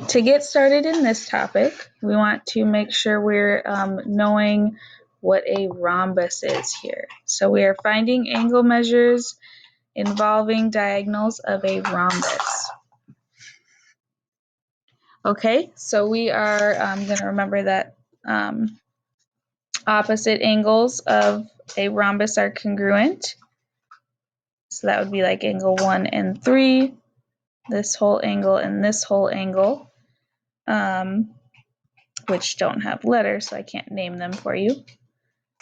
to get started in this topic, we want to make sure we're knowing what a rhombus is here. So we are finding angle measures involving diagonals of a rhombus. Okay, so we are going to remember that opposite angles of a rhombus are congruent. So that would be like angle 1 and 3, this whole angle and this whole angle, which don't have letters, so I can't name them for you.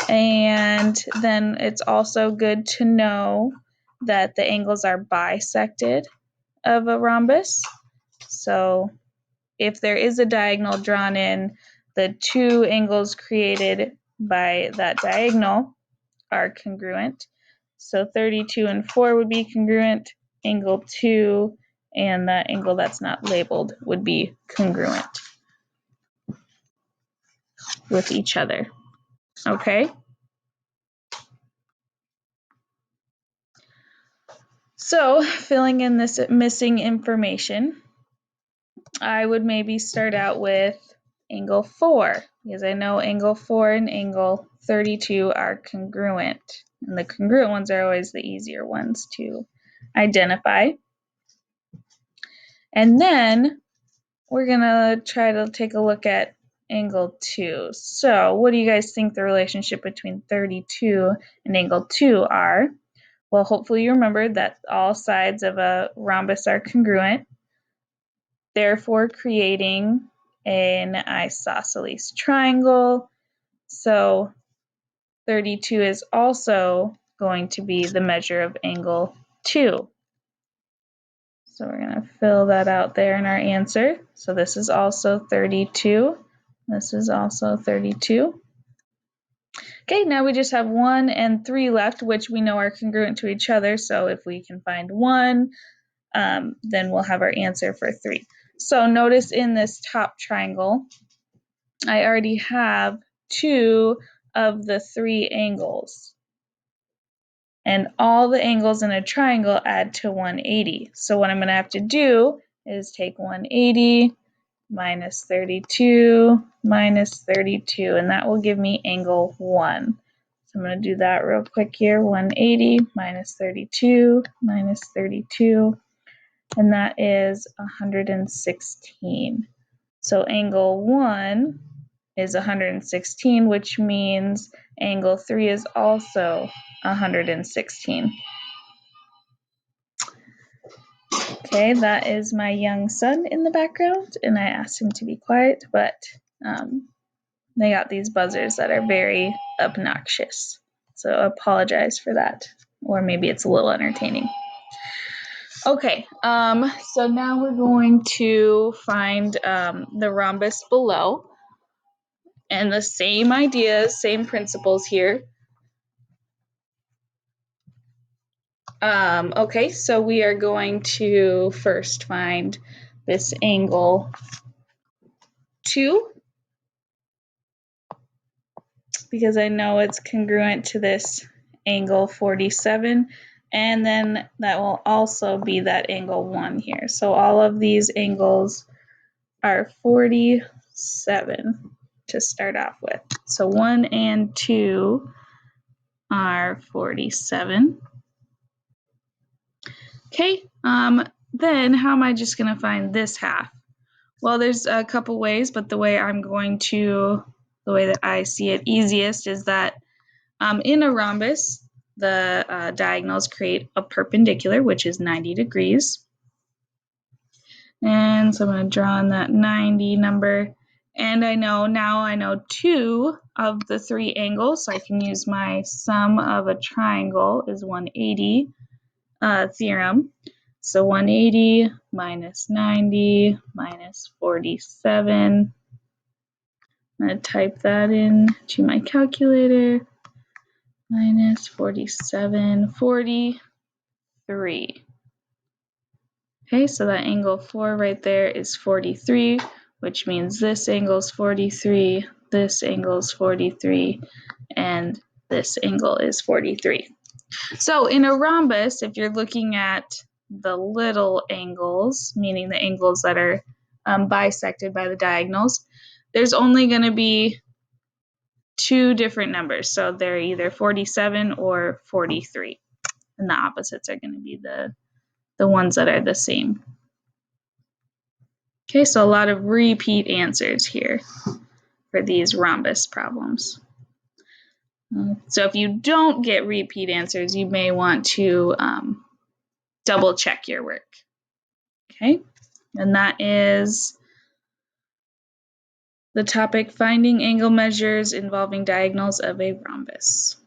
And then it's also good to know that the angles are bisected of a rhombus. So if there is a diagonal drawn in, the two angles created by that diagonal are congruent. So 32 and 4 would be congruent, angle 2 and the angle that's not labeled would be congruent with each other. Okay? So, filling in this missing information, I would maybe start out with angle 4, because I know angle 4 and angle 32 are congruent. And the congruent ones are always the easier ones to identify. And then we're going to try to take a look at angle 2. So what do you guys think the relationship between 32 and angle 2 are? Well, hopefully you remember that all sides of a rhombus are congruent, therefore creating an isosceles triangle. So 32 is also going to be the measure of angle 2. So we're going to fill that out there in our answer. So this is also 32. This is also 32. Okay, now we just have 1 and 3 left, which we know are congruent to each other. So if we can find 1, then we'll have our answer for 3. So notice in this top triangle, I already have 2 of the 3 angles. And all the angles in a triangle add to 180. So what I'm going to have to do is take 180 minus 32 minus 32, and that will give me angle 1. So I'm going to do that real quick here. 180 minus 32 minus 32, and that is 116. So angle 1 is 116, which means angle 3 is also 116. Okay, that is my young son in the background, and I asked him to be quiet, but they got these buzzers that are very obnoxious. So I apologize for that, or maybe it's a little entertaining. Okay, so now we're going to find the rhombus below, and the same ideas, same principles here. Okay, so we are going to first find this angle 2, because I know it's congruent to this angle 47, and then that will also be that angle 1 here. So all of these angles are 47 to start off with. So 1 and 2 are 47. Okay, then how am I just going to find this half? Well, there's a couple ways, but the way that I see it easiest is that in a rhombus, the diagonals create a perpendicular, which is 90 degrees. And so I'm going to draw on that 90 number. And I know 2 of the 3 angles, so I can use my sum of a triangle is 180 theorem. So 180 minus 90 minus 47. I'm going to type that in to my calculator. Minus 47, 43. Okay, so that angle 4 right there is 43, which means this angle is 43, this angle is 43, and this angle is 43. So in a rhombus, if you're looking at the little angles, meaning the angles that are bisected by the diagonals, there's only going to be two different numbers. So they're either 47 or 43. And the opposites are going to be the ones that are the same. Okay, so a lot of repeat answers here for these rhombus problems. So if you don't get repeat answers, you may want to double check your work. Okay, and that is the topic, finding angle measures involving diagonals of a rhombus.